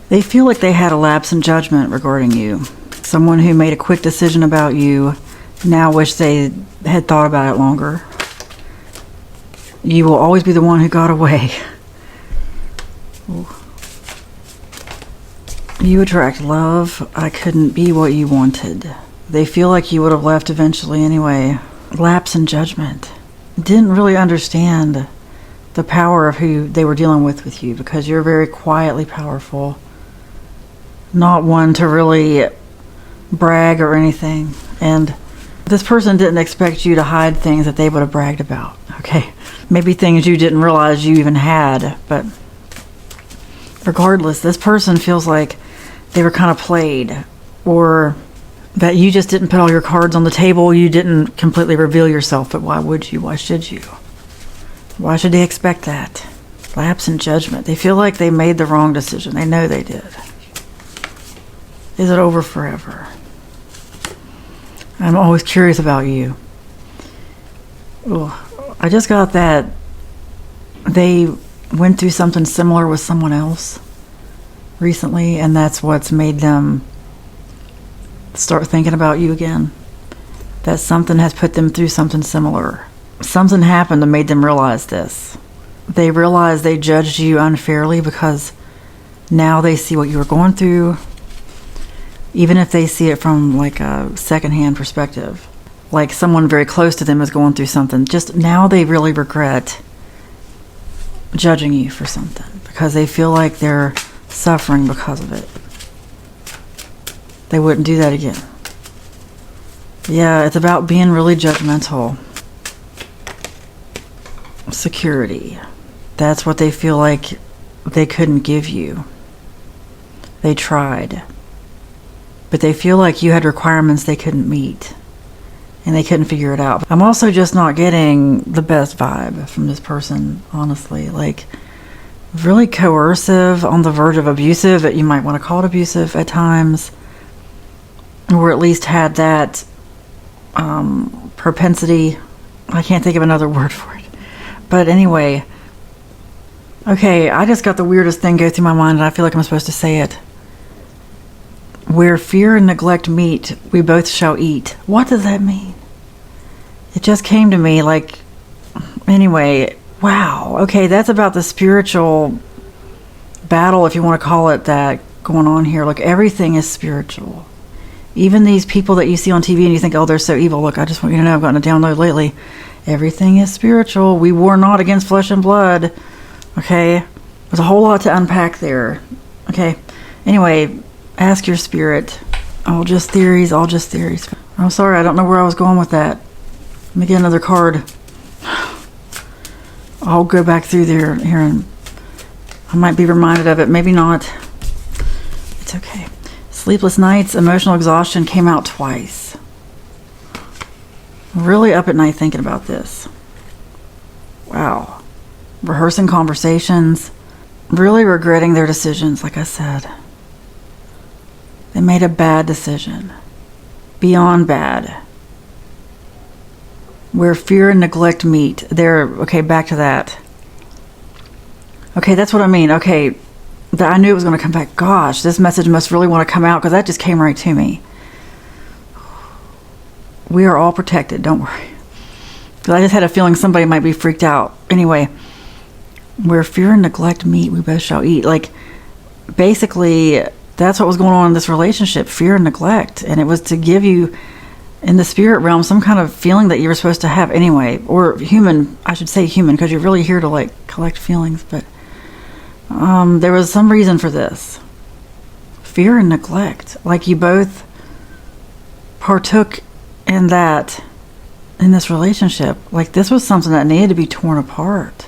They feel like they had a lapse in judgment regarding you. Someone who made a quick decision about you now wish they had thought about it longer. You will always be the one who got away. Ooh. You attract love. I couldn't be what you wanted. They feel like you would have left eventually anyway. Lapse in judgment. Didn't really understand the power of who they were dealing with you, because you're very quietly powerful. Not one to really brag or anything. And this person didn't expect you to hide things that they would have bragged about. Okay? Maybe things you didn't realize you even had. But regardless, this person feels like they were kind of played, or that you just didn't put all your cards on the table. You didn't completely reveal yourself. But why would you? Why should you? Why should they expect that? Lapse in judgment. They feel like they made the wrong decision. They know they did. Is it over forever? I'm always curious about you. Ooh, I just got that they went through something similar with someone else recently, and that's what's made them start thinking about you again. That something has put them through something similar. Something happened that made them realize this. They realized they judged you unfairly because now they see what you were going through, even if they see it from like a secondhand perspective. Like someone very close to them is going through something. Just now they really regret judging you for something because they feel like they're suffering because of it. They wouldn't do that again. Yeah, it's about being really judgmental. Security. That's what they feel like they couldn't give you. They tried. But they feel like you had requirements they couldn't meet. And they couldn't figure it out. I'm also just not getting the best vibe from this person, honestly. Like, really coercive, on the verge of abusive, but you might want to call it abusive at times. Or at least had that propensity. I can't think of another word for it. But anyway, okay, I just got the weirdest thing go through my mind, and I feel like I'm supposed to say it. Where fear and neglect meet, we both shall eat. What does that mean? It just came to me like, anyway, wow. Okay, that's about the spiritual battle, if you want to call it that, going on here. Look, everything is spiritual. Even these people that you see on TV and you think, oh, they're so evil. Look, I just want you to know, I've gotten a download lately. Everything is spiritual. We war not against flesh and blood. Okay? There's a whole lot to unpack there. Okay? Anyway, ask your spirit. All just theories, all just theories. I'm sorry, I don't know where I was going with that. Let me get another card. I'll go back through there here and I might be reminded of it. Maybe not. It's okay. Sleepless nights, emotional exhaustion came out twice. Really up at night thinking about this. Wow. Rehearsing conversations. Really regretting their decisions, like I said. They made a bad decision. Beyond bad. Where fear and neglect meet. Okay, back to that. Okay, that's what I mean. Okay, I knew it was going to come back. Gosh, this message must really want to come out because that just came right to me. We are all protected, don't worry. Because I just had a feeling somebody might be freaked out. Anyway, where fear and neglect meet, we both shall eat. Like, basically, that's what was going on in this relationship, fear and neglect. And it was to give you, in the spirit realm, some kind of feeling that you were supposed to have anyway. Or human, I should say human, because you're really here to, like, collect feelings. But there was some reason for this. Fear and neglect. Like, you both partook in that, in this relationship. Like, this was something that needed to be torn apart.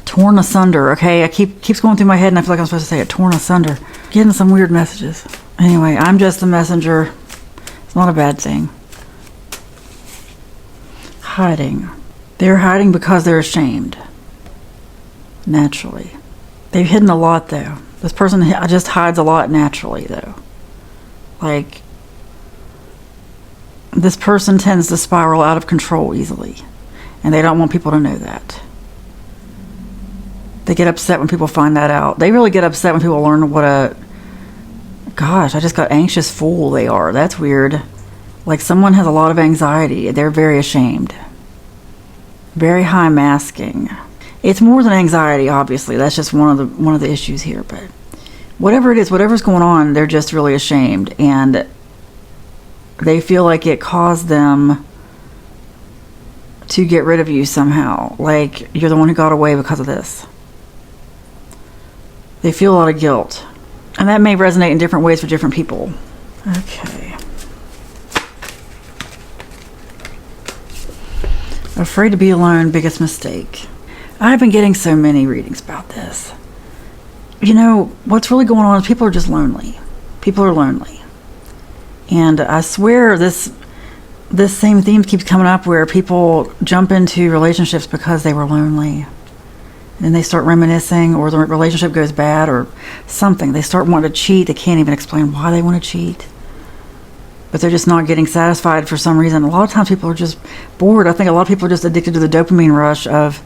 Torn asunder, okay? Keeps going through my head and I feel like I'm supposed to say it. Torn asunder. Getting some weird messages. Anyway, I'm just the messenger. It's not a bad thing. Hiding. They're hiding because they're ashamed. Naturally. They've hidden a lot, though. This person just hides a lot naturally, though. Like, this person tends to spiral out of control easily. And they don't want people to know that. They get upset when people find that out. They really get upset when people learn what a Gosh, I just got anxious fool they are. That's weird. Like someone has a lot of anxiety. They're very ashamed. Very high masking. It's more than anxiety, obviously. That's just one of the issues here. But whatever it is, whatever's going on, they're just really ashamed. And they feel like it caused them to get rid of you somehow. Like you're the one who got away because of this. They feel a lot of guilt. And that may resonate in different ways for different people. Okay. Afraid to be alone, biggest mistake. I've been getting so many readings about this. You know, what's really going on is people are just lonely. People are lonely. And I swear this same theme keeps coming up where people jump into relationships because they were lonely. And they start reminiscing, or the relationship goes bad or something. They start wanting to cheat. They can't even explain why they want to cheat. But they're just not getting satisfied for some reason. A lot of times people are just bored. I think a lot of people are just addicted to the dopamine rush of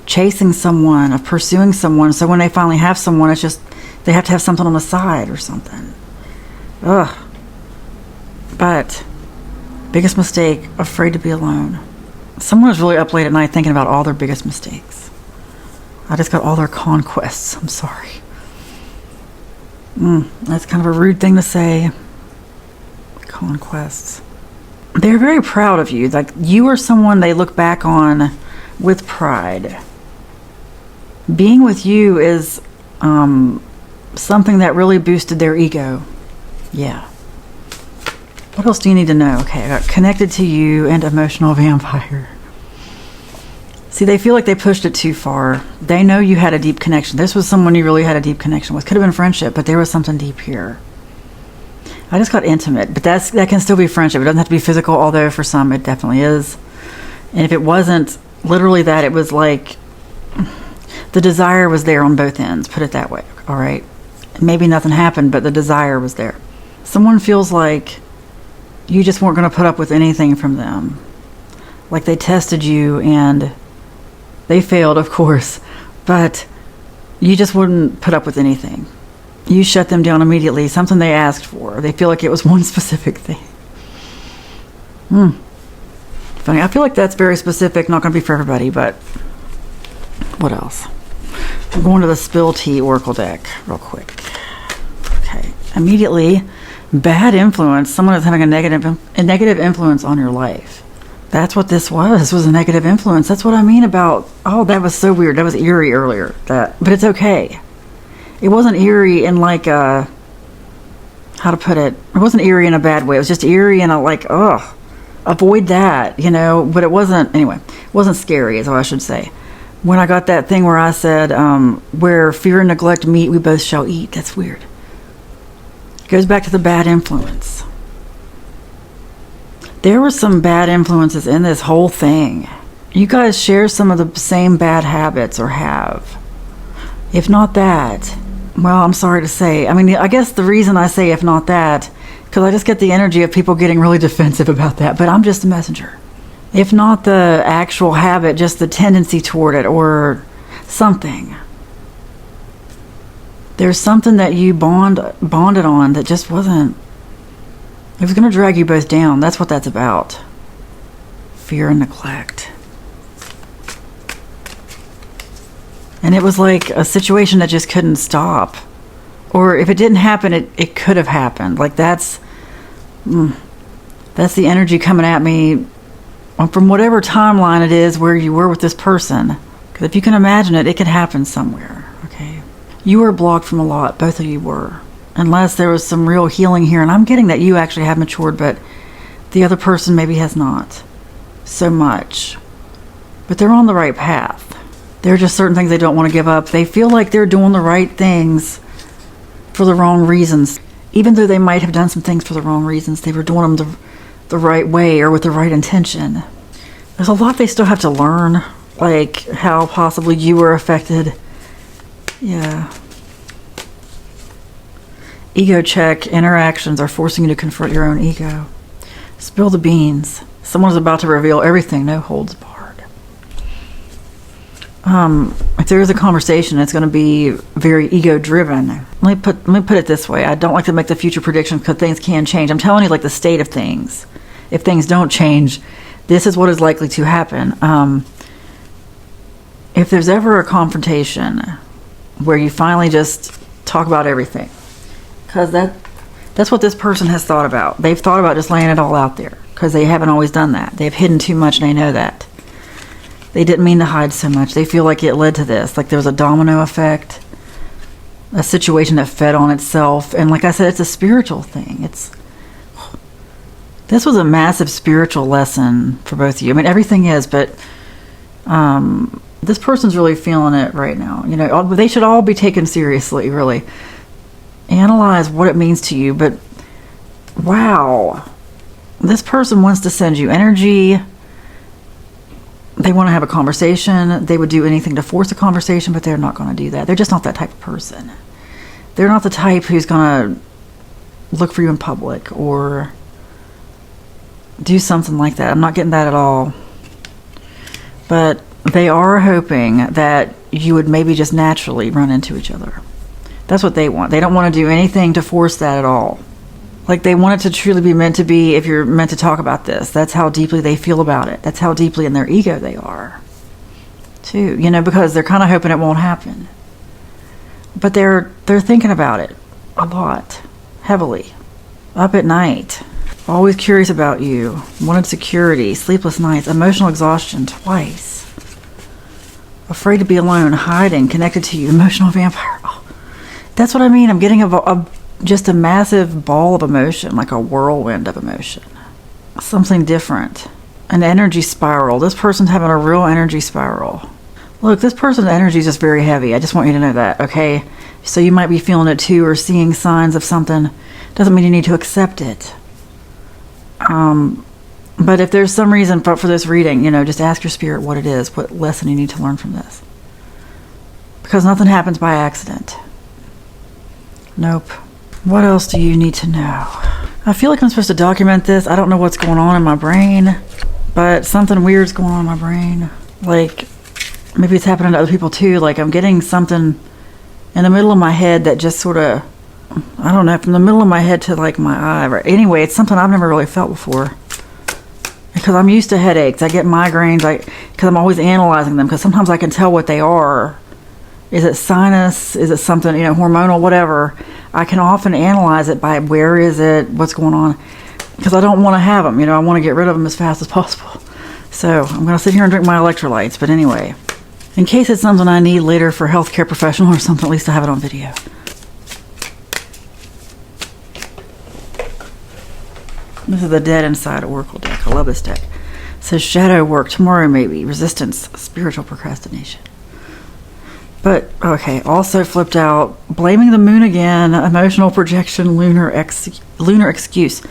chasing someone, of pursuing someone. So when they finally have someone, it's just they have to have something on the side or something. Ugh. But biggest mistake, afraid to be alone. Someone was really up late at night thinking about all their biggest mistakes. I just got all their conquests. I'm sorry. That's kind of a rude thing to say. Conquests. They're very proud of you. Like you are someone they look back on with pride. Being with you is something that really boosted their ego. Yeah. What else do you need to know? Okay, I got connected to you and emotional vampire. See, they feel like they pushed it too far. They know you had a deep connection. This was someone you really had a deep connection with. Could have been friendship, but there was something deep here. I just got intimate, but that can still be friendship. It doesn't have to be physical, although for some it definitely is. And if it wasn't literally that, it was like the desire was there on both ends, put it that way, all right? Maybe nothing happened, but the desire was there. Someone feels like you just weren't going to put up with anything from them. Like they tested you and they failed, of course, but you just wouldn't put up with anything. You shut them down immediately, something they asked for. They feel like it was one specific thing. Funny, I feel like that's very specific, not going to be for everybody, but what else? I'm going to the Spill Tea Oracle deck real quick. Okay, immediately, bad influence. Someone is having a negative influence on your life. That's what this was. This was a negative influence. That's what I mean about, oh, that was so weird. That was eerie earlier. But it's okay. It wasn't eerie in like a, how to put it? It wasn't eerie in a bad way. It was just eerie in a like, ugh, avoid that, you know? But it wasn't, anyway, it wasn't scary is what I should say. When I got that thing where I said, where fear and neglect meet, we both shall eat. That's weird. It goes back to the bad influence. There were some bad influences in this whole thing. You guys share some of the same bad habits or have. If not that, well, I'm sorry to say. I mean, I guess the reason I say if not that, because I just get the energy of people getting really defensive about that, but I'm just a messenger. If not the actual habit, just the tendency toward it or something. There's something that you bonded on that just wasn't, it was going to drag you both down. That's what that's about. Fear and neglect. And it was like a situation that just couldn't stop. Or if it didn't happen, it could have happened. Like that's the energy coming at me from whatever timeline it is where you were with this person. Because if you can imagine it, it could happen somewhere. Okay, you were blocked from a lot. Both of you were. Unless there was some real healing here. And I'm getting that you actually have matured, but the other person maybe has not so much. But they're on the right path. There are just certain things they don't want to give up. They feel like they're doing the right things for the wrong reasons. Even though they might have done some things for the wrong reasons, they were doing them the right way or with the right intention. There's a lot they still have to learn, like how possibly you were affected. Yeah. Ego check. Interactions are forcing you to confront your own ego. Spill the beans. Someone's about to reveal everything. No holds barred. if there is a conversation, it's going to be very ego driven. Let me put it this way. I don't like to make the future predictions because things can change. I'm telling you, like, the state of things. If things don't change, this is what is likely to happen. If there's ever a confrontation where you finally just talk about everything, because that's what this person has thought about. They've thought about just laying it all out there because they haven't always done that. They've hidden too much, and they know that. They didn't mean to hide so much. They feel like it led to this. Like there was a domino effect, a situation that fed on itself. And like I said, it's a spiritual thing. This was a massive spiritual lesson for both of you. I mean, everything is, but this person's really feeling it right now. You know, they should all be taken seriously, really. Analyze what it means to you. But wow, this person wants to send you energy. They want to have a conversation. They would do anything to force a conversation, but they're not going to do that. They're just not that type of person. They're not the type who's going to look for you in public or do something like that. I'm not getting that at all. But they are hoping that you would maybe just naturally run into each other. That's what they want. They don't want to do anything to force that at all. Like they want it to truly be meant to be if you're meant to talk about this. That's how deeply they feel about it. That's how deeply in their ego they are, too. You know, because they're kind of hoping it won't happen. But they're thinking about it a lot, heavily, up at night. Always curious about you. Wanted security, sleepless nights, emotional exhaustion twice. Afraid to be alone, hiding, connected to you, emotional vampire. Oh, that's what I mean. I'm getting just a massive ball of emotion, like a whirlwind of emotion. Something different. An energy spiral. This person's having a real energy spiral. Look, this person's energy is just very heavy. I just want you to know that, okay? So you might be feeling it too or seeing signs of something. Doesn't mean you need to accept it. But if there's some reason for this reading, you know, just ask your spirit what it is, what lesson you need to learn from this. Because nothing happens by accident. Nope. What else do you need to know? I feel like I'm supposed to document this. I don't know what's going on in my brain, but something weird's going on in my brain. Like, maybe it's happening to other people too. Like, I'm getting something in the middle of my head that just sort of, I don't know, from the middle of my head to like my eye. Right? Anyway, it's something I've never really felt before. Because I'm used to headaches. I get migraines because I'm always analyzing them because sometimes I can tell what they are. Is it sinus? Is it something, you know, hormonal, whatever? I can often analyze it by where is it, what's going on, because I don't want to have them. You know, I want to get rid of them as fast as possible. So I'm going to sit here and drink my electrolytes. But anyway, in case it's something I need later for a healthcare professional or something, at least I have it on video. This is the Dead Inside Oracle deck. I love this deck. It says shadow work, tomorrow maybe, resistance, spiritual procrastination. But, okay, also flipped out, blaming the moon again, emotional projection, lunar excuse.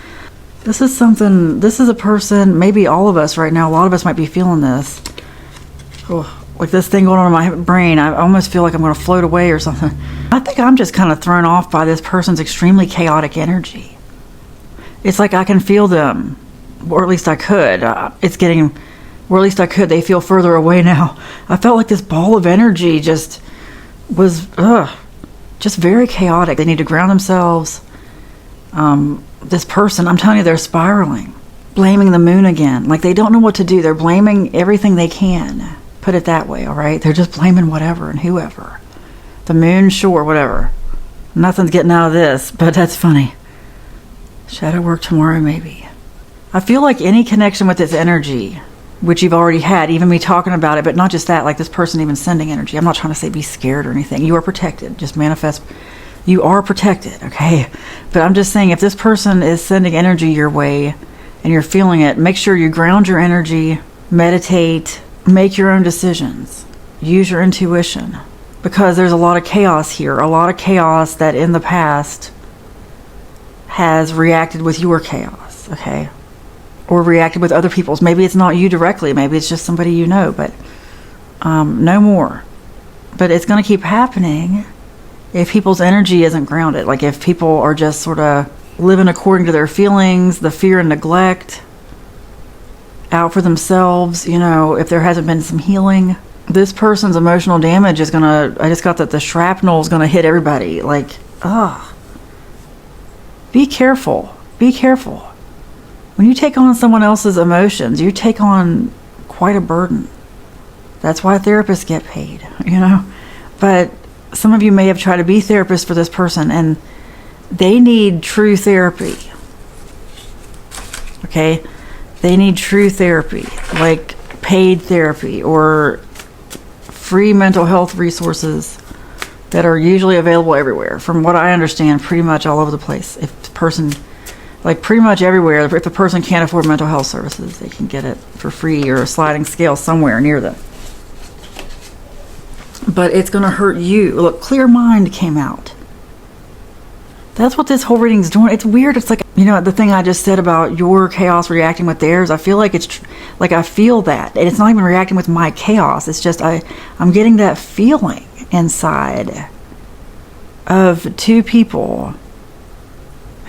This is something, this is a person, maybe all of us right now, a lot of us might be feeling this. Oh, like this thing going on in my brain, I almost feel like I'm going to float away or something. I think I'm just kind of thrown off by this person's extremely chaotic energy. It's like I can feel them, or at least I could. Or at least I could. They feel further away now. I felt like this ball of energy just was, just very chaotic. They need to ground themselves. This person, I'm telling you, they're spiraling. Blaming the moon again. Like they don't know what to do. They're blaming everything they can. Put it that way, all right? They're just blaming whatever and whoever. The moon, sure, whatever. Nothing's getting out of this, but that's funny. Shadow work tomorrow, maybe. I feel like any connection with this energy, which you've already had, even me talking about it, but not just that, like this person even sending energy. I'm not trying to say be scared or anything. You are protected. Just manifest. You are protected, okay? But I'm just saying if this person is sending energy your way and you're feeling it, make sure you ground your energy, meditate, make your own decisions, use your intuition. Because there's a lot of chaos here, a lot of chaos that in the past has reacted with your chaos, okay? Or reacted with other people's. Maybe it's not you directly. Maybe it's just somebody you know, but no more. But it's going to keep happening if people's energy isn't grounded. Like if people are just sort of living according to their feelings, the fear and neglect, out for themselves, you know, if there hasn't been some healing. this person's emotional damage is gonna, I just got that the shrapnel is gonna hit everybody. Like, be careful. Be careful. When you take on someone else's emotions, you take on quite a burden. That's why therapists get paid, you know? But some of you may have tried to be therapists for this person, and they need true therapy. Okay? They need true therapy, like paid therapy or free mental health resources that are usually available everywhere. From what I understand, pretty much all over the place. If the person, like pretty much everywhere, if a person can't afford mental health services, they can get it for free or a sliding scale somewhere near them. But it's going to hurt you. Look, clear mind came out. That's what this whole reading is doing. It's weird. It's like, you know, the thing I just said about your chaos reacting with theirs. I feel like it's like I feel that. And it's not even reacting with my chaos. It's just I'm getting that feeling inside of two people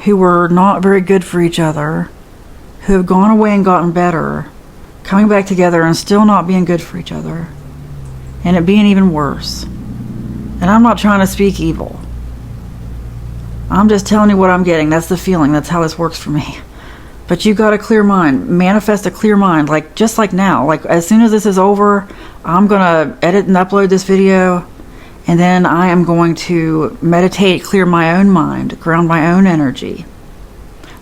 who were not very good for each other, who have gone away and gotten better, coming back together and still not being good for each other, and it being even worse. And I'm not trying to speak evil. I'm just telling you what I'm getting. That's the feeling. That's how this works for me. But you got a clear mind. Manifest a clear mind. Like, just like now. Like, as soon as this is over, I'm going to edit and upload this video. And then I am going to meditate, clear my own mind, ground my own energy.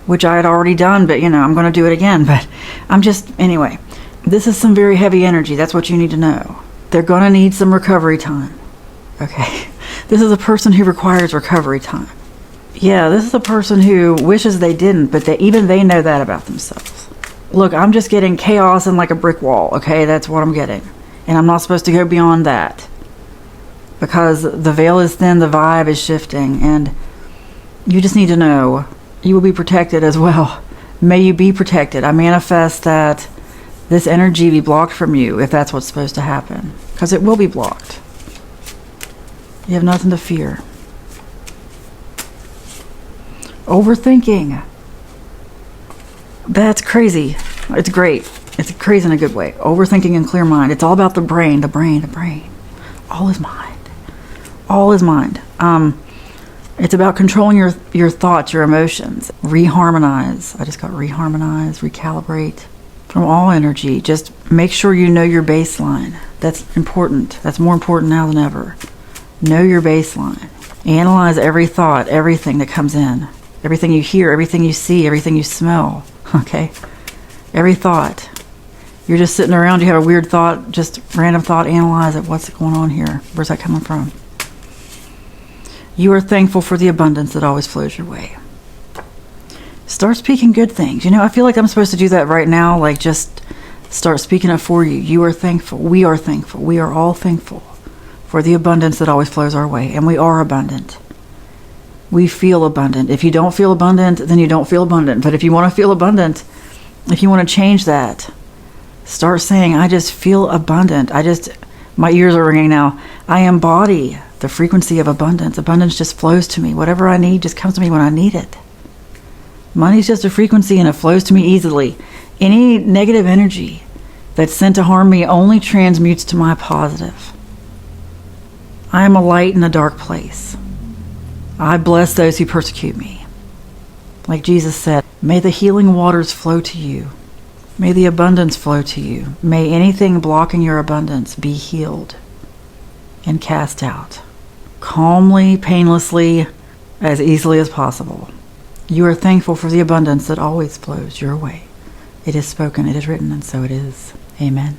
Which I had already done, but, you know, I'm going to do it again. But I'm just, anyway. This is some very heavy energy. That's what you need to know. They're going to need some recovery time. Okay? This is a person who requires recovery time. Yeah, this is a person who wishes they didn't, but even they know that about themselves. Look, I'm just getting chaos and like a brick wall, okay? That's what I'm getting. And I'm not supposed to go beyond that. Because the veil is thin, the vibe is shifting, and you just need to know you will be protected as well. May you be protected. I manifest that this energy be blocked from you if that's what's supposed to happen. Because it will be blocked. You have nothing to fear. Overthinking. That's crazy. It's great. It's crazy in a good way. Overthinking and clear mind. It's all about the brain, the brain, the brain. All is mind. All is mind. It's about controlling your thoughts, your emotions. Reharmonize. I just got reharmonize, recalibrate from all energy. Just make sure you know your baseline. That's important. That's more important now than ever. Know your baseline. Analyze every thought, everything that comes in. Everything you hear, everything you see, everything you smell, okay? Every thought. You're just sitting around, you have a weird thought, just random thought, analyze it. What's going on here? Where's that coming from? You are thankful for the abundance that always flows your way. Start speaking good things. You know, I feel like I'm supposed to do that right now, like just start speaking it for you. You are thankful. We are thankful. We are all thankful for the abundance that always flows our way, and we are abundant. We feel abundant. If you don't feel abundant, then you don't feel abundant. But if you want to feel abundant, if you want to change that, start saying, I just feel abundant. My ears are ringing now. I embody the frequency of abundance. Abundance just flows to me. Whatever I need just comes to me when I need it. Money's just a frequency and it flows to me easily. Any negative energy that's sent to harm me only transmutes to my positive. I am a light in a dark place. I bless those who persecute me. Like Jesus said, may the healing waters flow to you. May the abundance flow to you. May anything blocking your abundance be healed and cast out. Calmly, painlessly, as easily as possible. You are thankful for the abundance that always flows your way. It is spoken, it is written, and so it is. Amen.